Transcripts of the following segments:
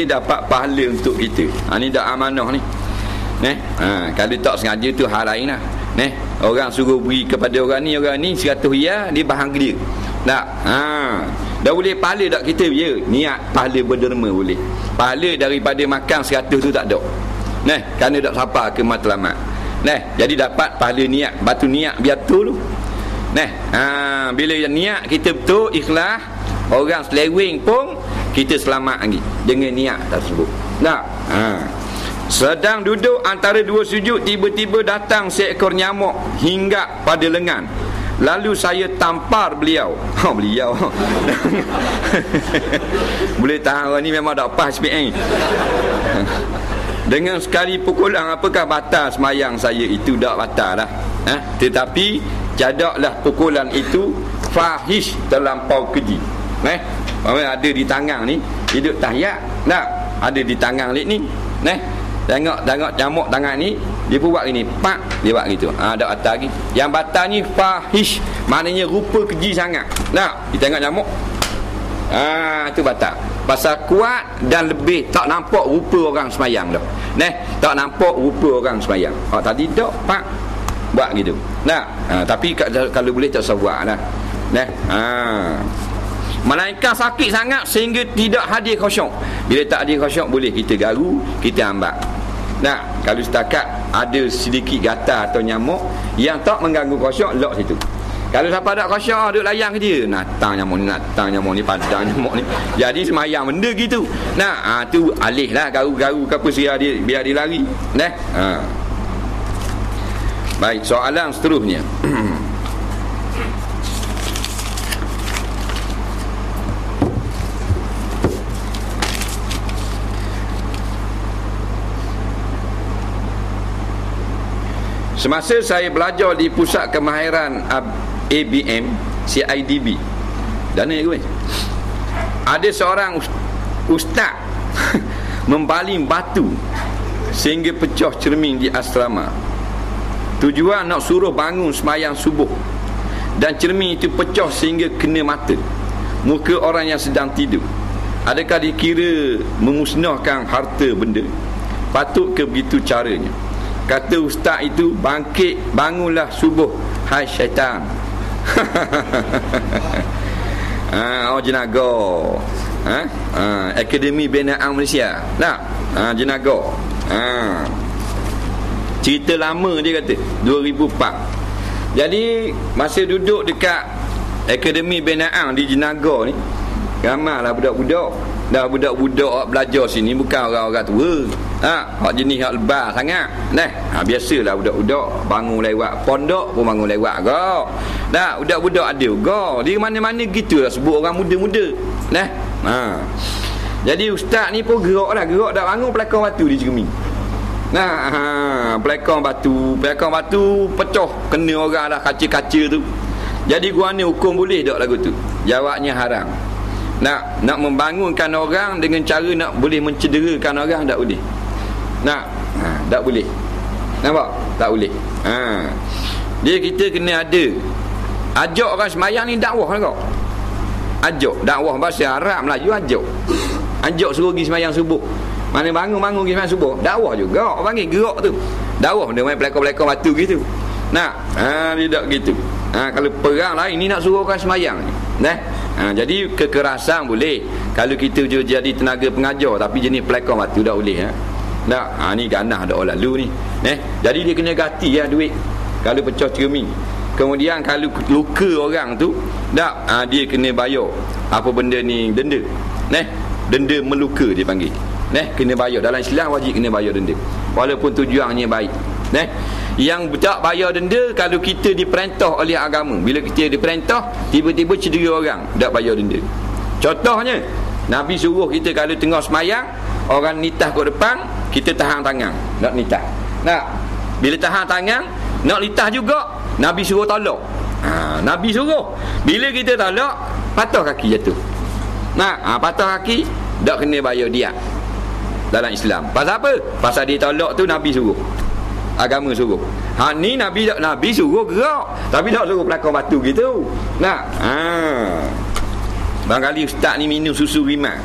dapat pahala untuk kita. Ni dak amanah ni. Kalau tak sengaja tu hal lain lah. Orang suruh beri kepada orang ni 100 riyal, dia bahang dia. Tak. Dah boleh pahala tak kita? Ya, niat pahala berderma boleh. Pahala daripada makan 100 tu tak ada. Kerana tak sampai ke matlamat. Jadi dapat pahala niat. Batu niat biar betul tu. Bila niat kita betul, ikhlas, orang seleweng pun kita selamat lagi dengan niat tersebut. Sedang duduk antara dua sujud, tiba-tiba datang seekor nyamuk hinggap pada lengan. Lalu saya tampar beliau. Beliau boleh tahan ni memang tak pas SPM. Dengan sekali pukulan, apakah batal semayang saya? Itu tak batal lah. Tetapi jadaklah pukulan itu fahish, terlampau keji. Ada di tangan ni hidup tahiyat. Ada di tangan ni. Tengok nyamuk tangan ni, dia pun buat gini, pak, dia buat gitu. Tak batal lagi. Yang batal ni fahish, maknanya rupa keji sangat. Kita tengok nyamuk, itu batal. Pasal kuat dan lebih, tak nampak rupa orang semayang dah. Tak nampak rupa orang semayang. Tadi tak, pak, buat gitu. Tapi kalau boleh tak usah buat lah. Melainkan sakit sangat sehingga tidak hadir khusyuk. Bila tak hadir khusyuk, boleh kita garu, kita ambat. Kalau setakat ada sedikit gatal atau nyamuk yang tak mengganggu khusyuk, lock situ. Kalau siapa tak khusyuk, duduk layang je, natang nyamuk ni, padang nyamuk ni. Jadi semayang benda gitu. Tu alih lah, garu-garu ke apa, biar dia lari. Baik, soalan seterusnya. Semasa saya belajar di Pusat Kemahiran ABM CIDB, dana gue, ada seorang ustaz membaling batu sehingga pecah cermin di asrama. Tujuan nak suruh bangun semayang subuh, dan cermin itu pecah sehingga kena mata muka orang yang sedang tidur. Adakah dikira memusnahkan harta benda? Patut ke begitu caranya? Kata ustaz itu, bangkit, bangunlah subuh, hai syaitan. Jenaga. Akademi Binaan Malaysia. Jenaga. Cerita lama dia kata, 2004. Jadi masa duduk dekat Akademi Binaan di Jenaga ni, ramailah budak-budak. Dah budak-budak belajar sini bukan orang-orang tua. Hak jenis hak lebar sangat. Biasalah budak-budak bangun lewat pondok pun bangun lewat gak. Budak-budak ada gak. Di mana-mana gitulah sebut orang muda-muda. Jadi ustaz ni pun gerak dah bangun pelakon batu di cermin. Pelakon batu pecah kena orang dah, kaca-kaca tu. Jadi gua ni hukum boleh tak lagu tu? Jawabnya haram. Nak membangunkan orang dengan cara nak boleh mencederakan orang, tak boleh. Tak boleh. Nampak? Tak boleh. Dia kita kena ada ajak orang semayang ni, dakwah lah kau. Ajak, dakwah bahasa Arab Melayu, ajak suruh pergi semayang subuh. Mana bangun pergi semayang subuh, dakwah juga. Orang panggil gerak tu dakwah, dia main pelakon-pelakon batu gitu. Dia tak gitu. Kalau perang lain ni, nak suruh orang semayang ni. Jadi kekerasan boleh kalau kita jadi tenaga pengajar, tapi jenis pelakon batu tak boleh. Ni ganah ada orang lalu ni. Jadi dia kena ganti duit kalau pecah cermin. Kemudian kalau luka orang tu, dia kena bayar apa benda ni, denda. Denda meluka dia panggil. Kena bayar. Dalam Islam wajib kena bayar denda, walaupun tujuannya baik. Yang tak bayar denda kalau kita diperintah oleh agama. Bila kita diperintah, tiba-tiba cedera orang, tak bayar denda. Contohnya, Nabi suruh kita kalau tengah semayang, orang nitah kat depan, kita tahan tangan, nak nitah. Bila tahan tangan, nak nitah juga, Nabi suruh tolak. Nabi suruh. Bila kita tolak, patah kaki jatuh. Patah kaki, tak kena bayar diat dalam Islam. Pasal apa? Pasal dia tolak tu Nabi suruh, agama suruh. Ni Nabi suruh gerak, tapi tak suruh pelakon batu gitu. Barangkali ustaz ni minum susu rimak.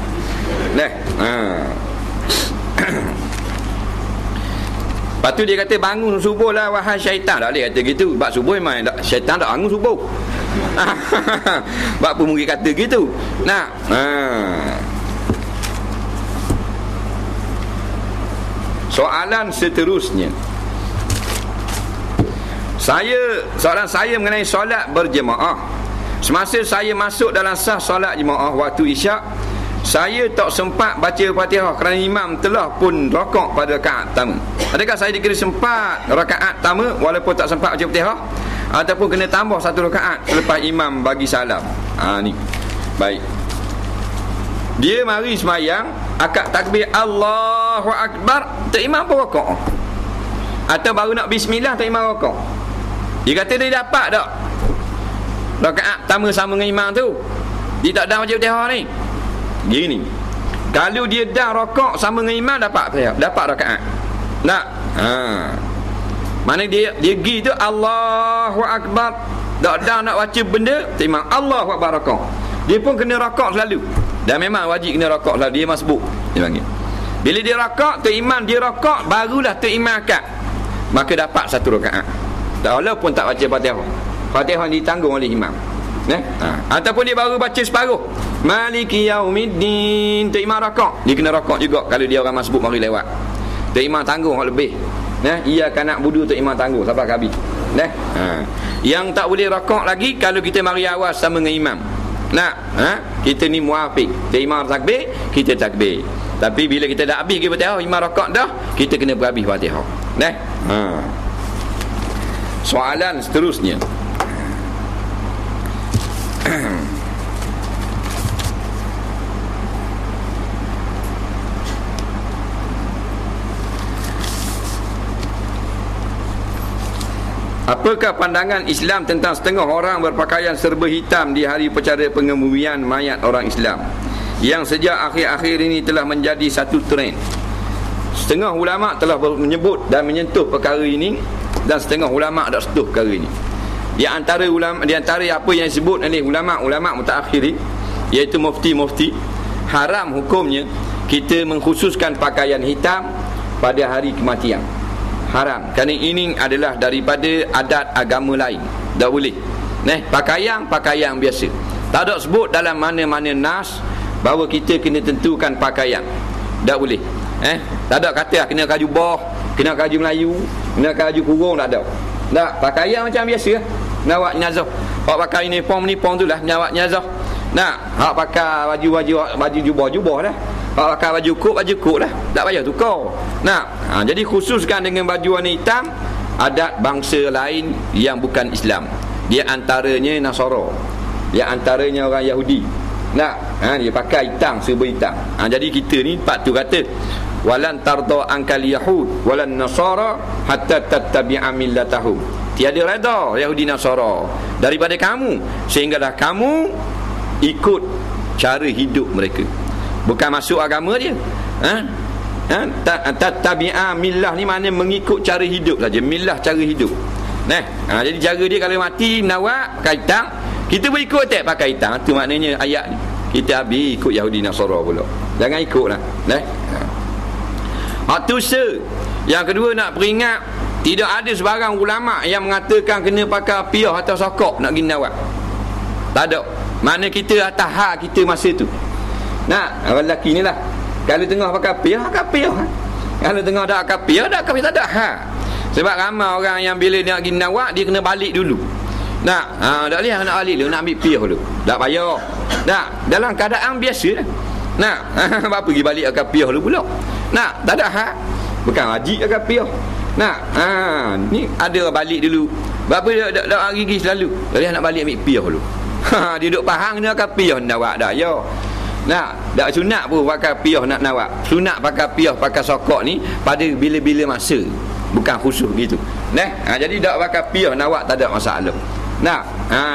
Lepas tu dia kata bangun subuh lah wahai syaitan. Tak boleh kata gitu. Sebab subuh memang syaitan tak bangun subuh. Sebab pemurid kata gitu. Nah, soalan seterusnya. Soalan saya mengenai solat berjemaah. Semasa saya masuk dalam sah solat jemaah waktu isyak, saya tak sempat baca Fatihah kerana imam telah pun rakaat pada rakaat pertama. Adakah saya dikira sempat rakaat pertama walaupun tak sempat baca Fatihah, ataupun kena tambah satu rakaat selepas imam bagi salam? Ni. Baik. Dia mari sembahyang, akad takbir Allahu Akbar, tak imam pun rakaat. Atau baru nak bismillah tak imam rakaat. Dia kata dia dapat tak rakaat pertama sama dengan imam tu. Dia tak dah baca Fatihah ni. Gini, kalau dia dah rakaat sama dengan imam, dapat rakaat. Nak mana dia pergi tu Allahu Akbar, tak dah nak baca benda, imam Allahu Akbar rakaat. Dia pun kena rakaat selalu. Dan memang wajib kena rakaat selalu. Dia masbuk dia panggil. Bila dia rakaat tu imam dia rakaat, barulah tu imam akad, maka dapat satu rakaat. Walaupun tak baca Fatihah. Fatihah ditanggung oleh imam. Ataupun dia baru baca separuh Maliki Yaumiddin, tu imam rakaat, dia kena rakaat juga kalau dia orang masbuk mari lewat. Tu imam tanggung hak lebih. Ia akan nak budu tu imam tanggung sampai habis. Yang tak boleh rakaat lagi kalau kita mari awal sama dengan imam. Kita ni muafiq. Tu imam takbir, kita takbir. Tapi bila kita dah habis ke Fatihah, imam rakaat dah, kita kena berhabis Fatihah. Soalan seterusnya. Apakah pandangan Islam tentang setengah orang berpakaian serba hitam di hari upacara pengebumian mayat orang Islam, yang sejak akhir-akhir ini telah menjadi satu trend? Setengah ulama telah menyebut dan menyentuh perkara ini, dan setengah ulama tak sentuh perkara ini. Di antara apa yang disebut oleh ulama mutaakhirin, iaitu mufti-mufti, haram hukumnya kita mengkhususkan pakaian hitam pada hari kematian. Haram, kerana ini adalah daripada adat agama lain. Tak boleh. Pakaian biasa. Tak ada sebut dalam mana-mana nas bahawa kita kena tentukan pakaian. Tak boleh. Tak ada kata kena jubah, kena baju Melayu, kena baju kurung, tak ada. Tak, pakaian macam biasa. Nawak nyazah. Hak pakai uniform tu lah nawak nyazah. Hak pakai baju jubah lah. Hak pakai baju kok lah. Tak payah tukar. Jadi khususkan dengan baju warna hitam adat bangsa lain yang bukan Islam. Dia antaranya Nasara, dia antaranya orang Yahudi. Dia pakai hitam, serba hitam. Jadi kita ni patut kata walan tarda ankal yahud walan nasara hatta tattabi'a millatahum. Tiada redha Yahudi Nasara daripada kamu sehinggalah kamu ikut cara hidup mereka. Bukan masuk agama dia. Tattabi'a millah ni maknanya mengikut cara hidup saja. Millah cara hidup. Jadi cara dia kalau mati nawak pakai hitam, kita pun ikut tak pakai hitam. Itu maknanya ayat ni. Kita habis ikut Yahudi Nasara pula. Jangan ikutlah. Yang kedua, nak peringat, tidak ada sebarang ulama yang mengatakan kena pakai piah atau sokok nak pergi nawak. Tak ada. Mana kita atas hak kita masa tu. Orang lelaki ni lah, kalau tengah pakai piah. Kalau tengah tak pakai piah, tak ada hak. Sebab ramai orang yang bila dia nak pergi nawak, dia kena balik dulu. Tak boleh nak balik dulu, nak ambil piah dulu. Tak payah. Dalam keadaan biasa lah. Apa pergi balik pakai piah dulu pula? Tak ada hak. Bukan wajib pakai piah. Ni ada balik dulu. Berapa dah gigi selalu. Dia nak balik ambil piah dulu. Dia duduk faham kena pakai piah nawak dah. Tak sunat pun pakai piah nak nawak. Sunat pakai piah, pakai sokok ni pada bila-bila masa. Bukan khusus gitu. Jadi tak pakai piah nawak tak ada masalah.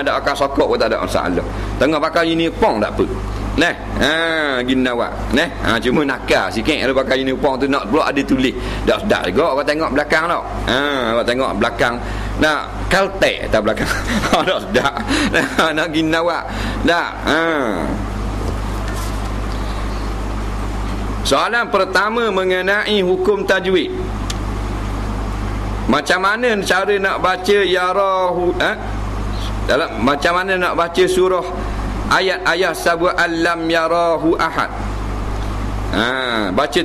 Tak pakai sokok pun tak ada masalah. Tengah pakai uniform tak apa. Gini nawak. Cuma nakal sikit kalau pakai uniform tu nak pula ada tulis. Tak sedap juga orang tengok belakang tau. Orang tengok belakang. Kaltek atas belakang. Tak sedap. Nak gini nawak. Soalan pertama mengenai hukum tajwid. Macam mana cara nak baca yarahu, dalam macam mana nak baca surah ayat-ayat sabwa alam yarahu ahad? Baca